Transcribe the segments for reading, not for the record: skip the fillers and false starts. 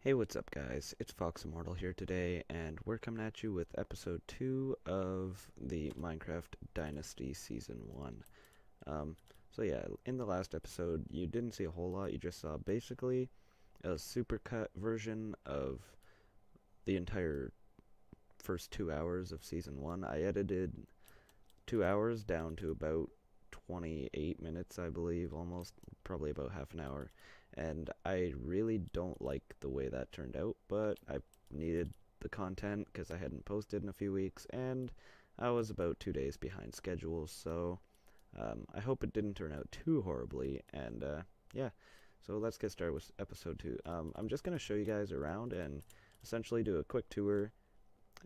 Hey, what's up, guys? It's Fox Immortal here today, and we're coming at you with episode 2 of the Minecraft Dynasty Season 1. So yeah, in the last episode, you didn't see a whole lot. You just saw basically a supercut version of the entire first 2 hours of Season 1. I edited 2 hours down to about 28 minutes, I believe, almost, probably about half an hour. And I really don't like the way that turned out, but I needed the content because I hadn't posted in a few weeks, and I was about 2 days behind schedule, so I hope it didn't turn out too horribly, and yeah, so let's get started with episode 2. I'm just going to show you guys around and essentially do a quick tour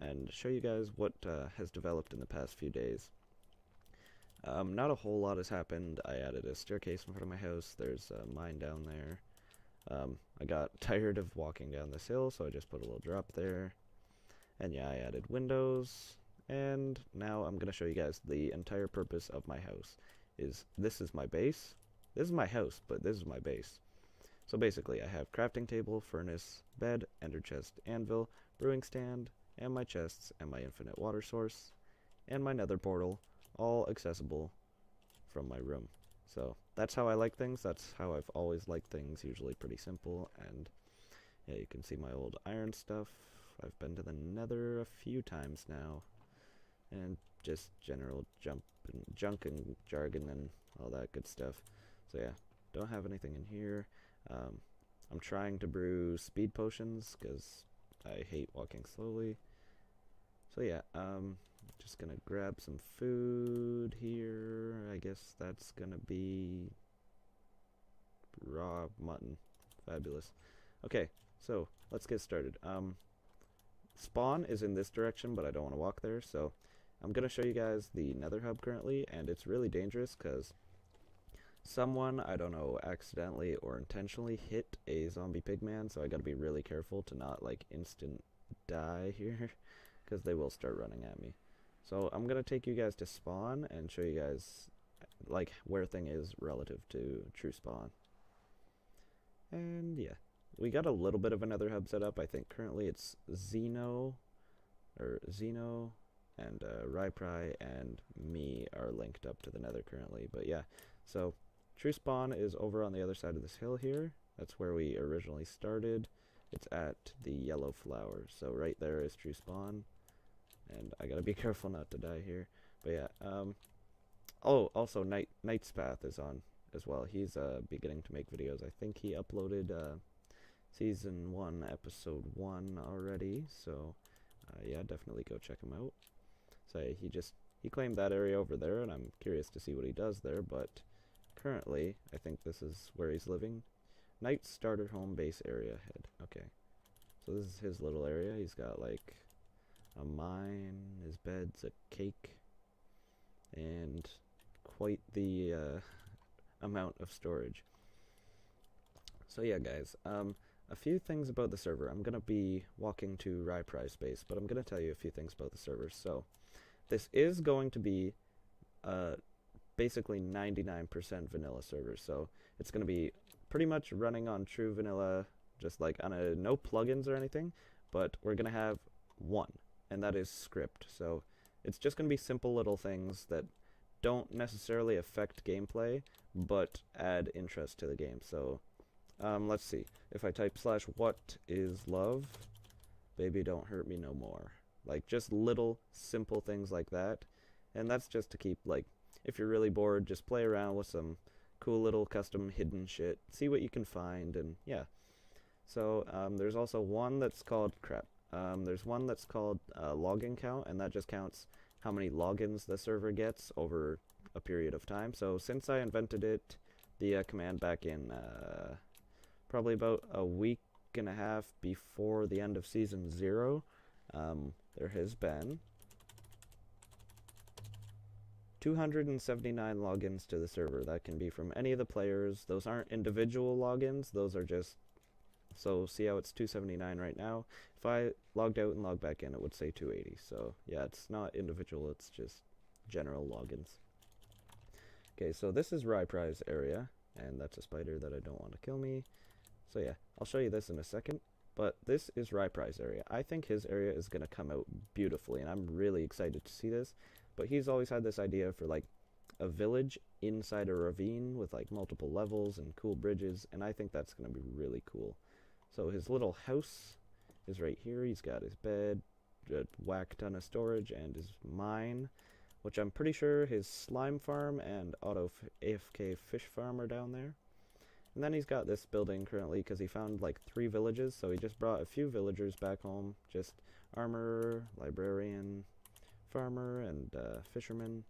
and show you guys what has developed in the past few days. Not a whole lot has happened. I added a staircase in front of my house. There's a mine down there. I got tired of walking down this hill, so I just put a little drop there. And yeah, I added windows. And now I'm going to show you guys the entire purpose of my house. This is my base. This is my house, but this is my base. So basically, I have crafting table, furnace, bed, ender chest, anvil, brewing stand, and my chests, and my infinite water source, and my nether portal, all accessible from my room. So that's how I like things. That's how I've always liked things, usually pretty simple. And yeah, you can see my old iron stuff. I've been to the nether a few times now, and just general junk and jargon and all that good stuff. So yeah, don't have anything in here. I'm trying to brew speed potions because I hate walking slowly. So yeah, just gonna grab some food here. I guess that's gonna be raw mutton. Fabulous. Okay, so let's get started. Spawn is in this direction, but I don't want to walk there, so I'm gonna show you guys the nether hub currently, and it's really dangerous because someone, I don't know, accidentally or intentionally hit a zombie pigman, so I gotta be really careful to not like instant die here because they will start running at me. So I'm gonna take you guys to spawn and show you guys like where thing is relative to true spawn. And yeah, we got a little bit of another hub set up. I think currently it's Zeno and Rypry and me are linked up to the nether currently. But yeah, so true spawn is over on the other side of this hill here. That's where we originally started. It's at the yellow flower. So right there is true spawn. And I gotta be careful not to die here. But yeah, oh, also Knight's Path is on as well. He's beginning to make videos. I think he uploaded season 1 episode 1 already, so yeah, definitely go check him out. So he claimed that area over there, and I'm curious to see what he does there, but currently I think this is where he's living. Knight starter home base area head. Okay, so this is his little area. He's got like a mine, his bed's a cake, and quite the amount of storage. So yeah, guys, a few things about the server. I'm going to be walking to Rypry's base, but I'm going to tell you a few things about the server. So this is going to be basically 99% vanilla server, so it's going to be pretty much running on true vanilla, just like on no plugins or anything, but we're going to have one, and that is script. So it's just going to be simple little things that don't necessarily affect gameplay, but add interest to the game. So let's see. If I type /what is love, baby don't hurt me no more. Like just little simple things like that. And that's just to keep, like, if you're really bored, just play around with some cool little custom hidden shit. See what you can find, and yeah. So there's also one that's called there's one that's called login count, and that just counts how many logins the server gets over a period of time. So since I invented it, the command back in probably about a week and a half before the end of season 0, there has been 279 logins to the server. That can be from any of the players. Those aren't individual logins, those are just, so see how it's 279 right now? If I logged out and logged back in, it would say 280. So yeah, it's not individual, it's just general logins. Okay, so this is Rypry's area, and that's a spider that I don't want to kill me. So yeah, I'll show you this in a second. But this is Rypry's area. I think his area is going to come out beautifully, and I'm really excited to see this. But he's always had this idea for like a village inside a ravine with like multiple levels and cool bridges, and I think that's going to be really cool. So his little house is right here. He's got his bed, a whack ton of storage, and his mine, which I'm pretty sure his slime farm and auto AFK fish farm are down there. And then he's got this building currently because he found like 3 villages, so he just brought a few villagers back home. Just armorer, librarian, farmer, and fisherman,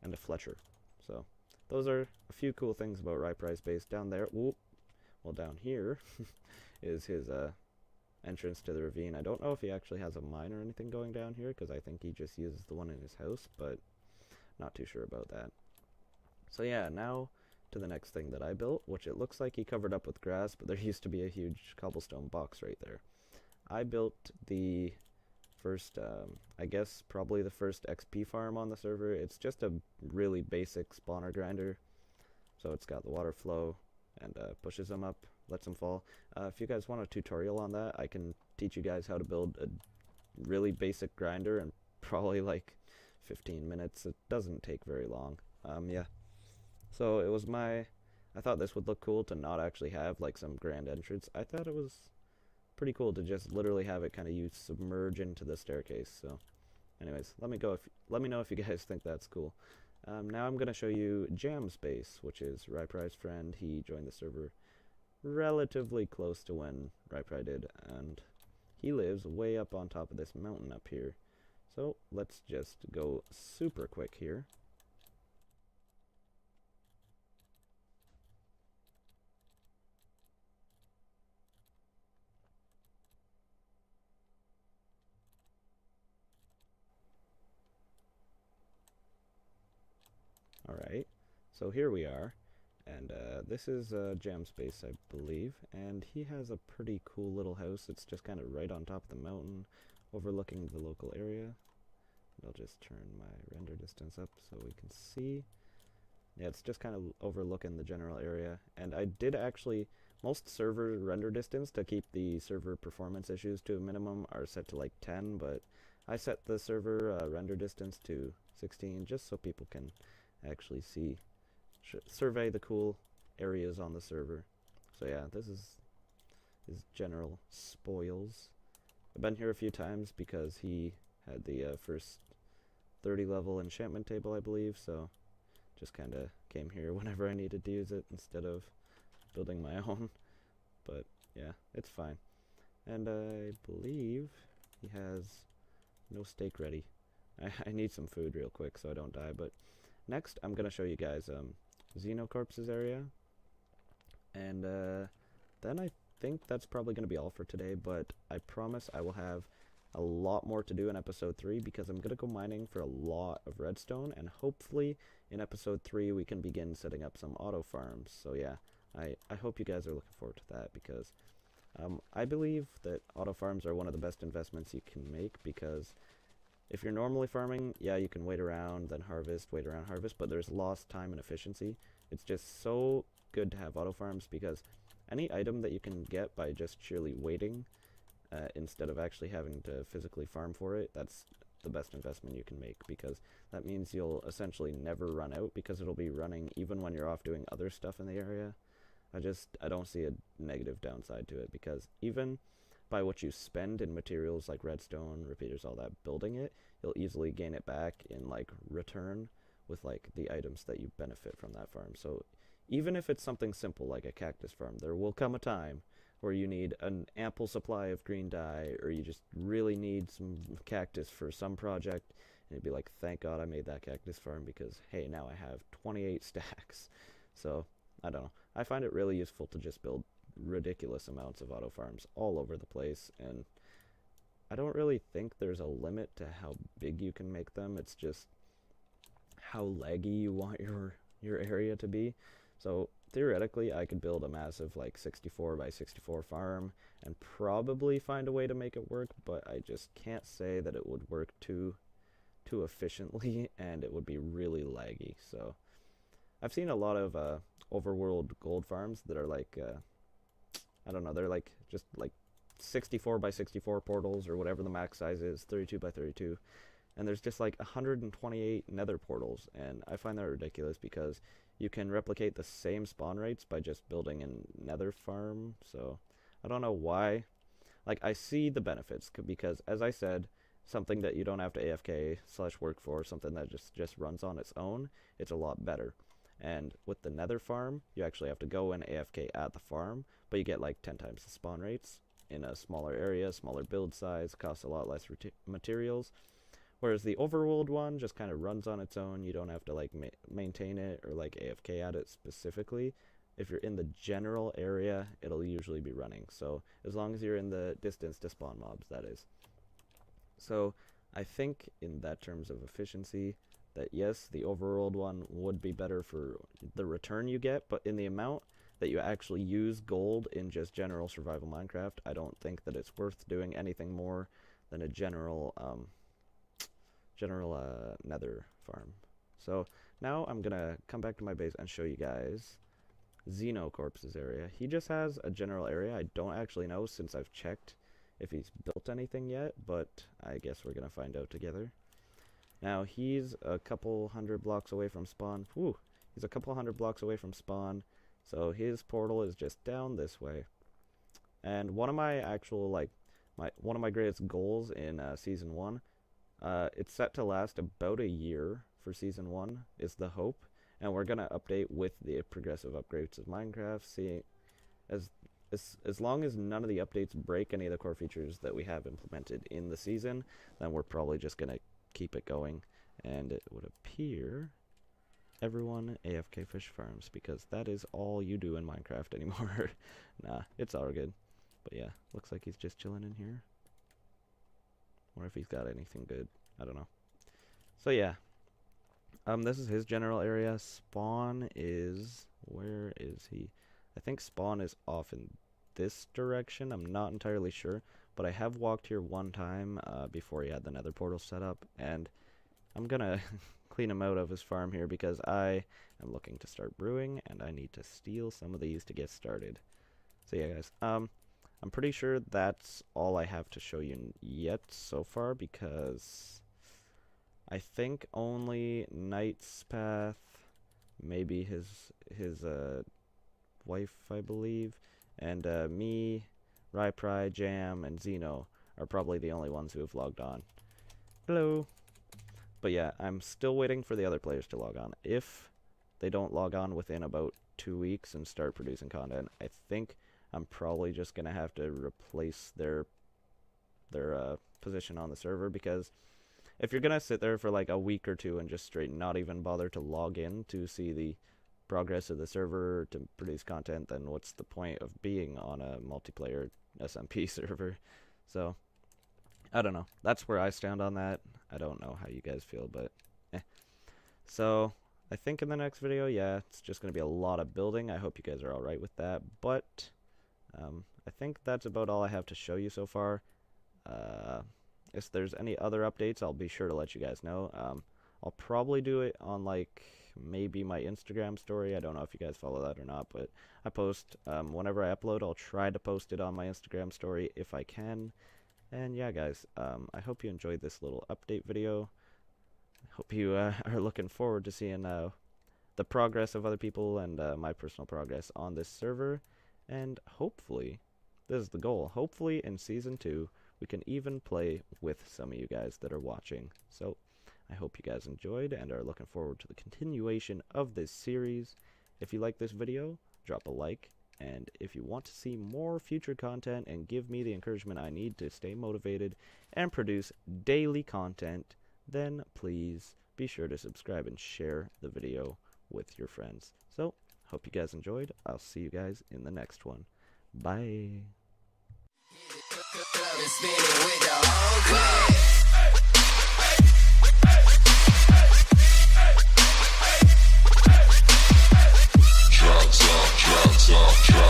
and a Fletcher. So those are a few cool things about Rypry's base down there. Well, down here is his entrance to the ravine. I don't know if he actually has a mine or anything going down here because I think he just uses the one in his house, but not too sure about that. So yeah, now to the next thing that I built, which it looks like he covered up with grass, but there used to be a huge cobblestone box right there. I built the first, I guess probably the first XP farm on the server. It's just a really basic spawner grinder. So it's got the water flow and pushes them up, lets them fall. If you guys want a tutorial on that, I can teach you guys how to build a really basic grinder in probably like 15 minutes. It doesn't take very long. Yeah. So it was I thought this would look cool to not actually have like some grand entrance. I thought it was pretty cool to just literally have it kind of submerge into the staircase. So anyways, let me know if you guys think that's cool. Now I'm going to show you Jam's base, which is Rypry's friend. He joined the server relatively close to when Rypry did, and he lives way up on top of this mountain up here. So let's just go super quick here. Alright, so here we are, and this is Jam's base, I believe, and he has a pretty cool little house. It's just kind of right on top of the mountain, overlooking the local area. I'll just turn my render distance up so we can see. Yeah, it's just kind of overlooking the general area, and I did actually, most server render distance to keep the server performance issues to a minimum are set to like 10, but I set the server render distance to 16 just so people can actually survey the cool areas on the server. So yeah, this is his general spoils. I've been here a few times because he had the first 30 level enchantment table, I believe, so just kind of came here whenever I needed to use it instead of building my own. But yeah, it's fine. And I believe he has no steak ready. I need some food real quick so I don't die, but next, I'm going to show you guys Xenocorpse's area, and then I think that's probably going to be all for today, but I promise I will have a lot more to do in episode 3 because I'm going to go mining for a lot of redstone, and hopefully in episode 3 we can begin setting up some auto farms. So yeah, I hope you guys are looking forward to that because I believe that auto farms are one of the best investments you can make because if you're normally farming, yeah, you can wait around, then harvest, wait around, harvest, but there's lost time and efficiency. It's just so good to have auto farms because any item that you can get by just sheerly waiting instead of actually having to physically farm for it, that's the best investment you can make because that means you'll essentially never run out because it'll be running even when you're off doing other stuff in the area. I don't see a negative downside to it because even by what you spend in materials like redstone, repeaters, all that, building it, you'll easily gain it back in like return with like the items that you benefit from that farm. So even if it's something simple like a cactus farm, there will come a time where you need an ample supply of green dye or you just really need some cactus for some project, and you'd be like, thank God I made that cactus farm because hey, now I have 28 stacks. So I don't know, I find it really useful to just build ridiculous amounts of auto farms all over the place, and I don't really think there's a limit to how big you can make them. It's just how laggy you want your area to be. So theoretically I could build a massive like 64 by 64 farm and probably find a way to make it work, but I just can't say that it would work too efficiently and it would be really laggy. So I've seen a lot of overworld gold farms that are like I don't know, they're like just like 64 by 64 portals or whatever the max size is, 32 by 32. And there's just like 128 nether portals, and I find that ridiculous because you can replicate the same spawn rates by just building a nether farm. So I don't know why. Like, I see the benefits because, as I said, something that you don't have to AFK/work for, something that just runs on its own, it's a lot better. And with the nether farm, you actually have to go and AFK at the farm, but you get like 10 times the spawn rates in a smaller area, smaller build size, costs a lot less materials. Whereas the overworld one just kind of runs on its own. You don't have to like maintain it or like AFK at it specifically. If you're in the general area, it'll usually be running. So as long as you're in the distance to spawn mobs, that is. So I think in that terms of efficiency, that yes, the overworld one would be better for the return you get, but in the amount that you actually use gold in just general survival Minecraft, I don't think that it's worth doing anything more than a general nether farm. So now I'm gonna come back to my base and show you guys Xenocorpse's area. He just has a general area. I don't actually know since I've checked if he's built anything yet, but I guess we're gonna find out together. Now he's a couple hundred blocks away from spawn. He's a couple hundred blocks away from spawn, so his portal is just down this way. And one of my actual one of my greatest goals in season 1, it's set to last about a year for season 1 is the hope, and we're gonna update with the progressive upgrades of Minecraft. See, as long as none of the updates break any of the core features that we have implemented in the season, then we're probably just gonna keep it going. And it would appear everyone AFK fish farms, because that is all you do in Minecraft anymore. Nah, it's all good. But yeah, looks like he's just chilling in here. Or if he's got anything good, I don't know. So yeah, this is his general area. Spawn is, where is he? I think spawn is off in this direction. I'm not entirely sure, but I have walked here one time before he had the nether portal set up, and I'm gonna clean him out of his farm here because I am looking to start brewing, and I need to steal some of these to get started. So yeah, guys, I'm pretty sure that's all I have to show you yet so far, because I think only Knight's Path, maybe his wife, I believe, and me, Rypri, Jam, and Xeno are probably the only ones who have logged on. Hello! But yeah, I'm still waiting for the other players to log on. If they don't log on within about 2 weeks and start producing content, I think I'm probably just gonna have to replace their position on the server, because if you're gonna sit there for like a week or two and just straight not even bother to log in to see the progress of the server to produce content, then what's the point of being on a multiplayer SMP server? So I don't know. That's where I stand on that. I don't know how you guys feel, but So I think in the next video, yeah, it's just gonna be a lot of building. I hope you guys are alright with that, but I think that's about all I have to show you so far. If there's any other updates, I'll be sure to let you guys know. I'll probably do it on like maybe my Instagram story. I don't know if you guys follow that or not, but I post whenever I upload. I'll try to post it on my Instagram story if I can. And yeah, guys, I hope you enjoyed this little update video. I hope you are looking forward to seeing the progress of other people and my personal progress on this server. And hopefully, this is the goal, hopefully in Season 2, we can even play with some of you guys that are watching. So, I hope you guys enjoyed and are looking forward to the continuation of this series. If you like this video, drop a like. And if you want to see more future content and give me the encouragement I need to stay motivated and produce daily content, then please be sure to subscribe and share the video with your friends. So, hope you guys enjoyed. I'll see you guys in the next one. Bye. Drop top, drop top, drop.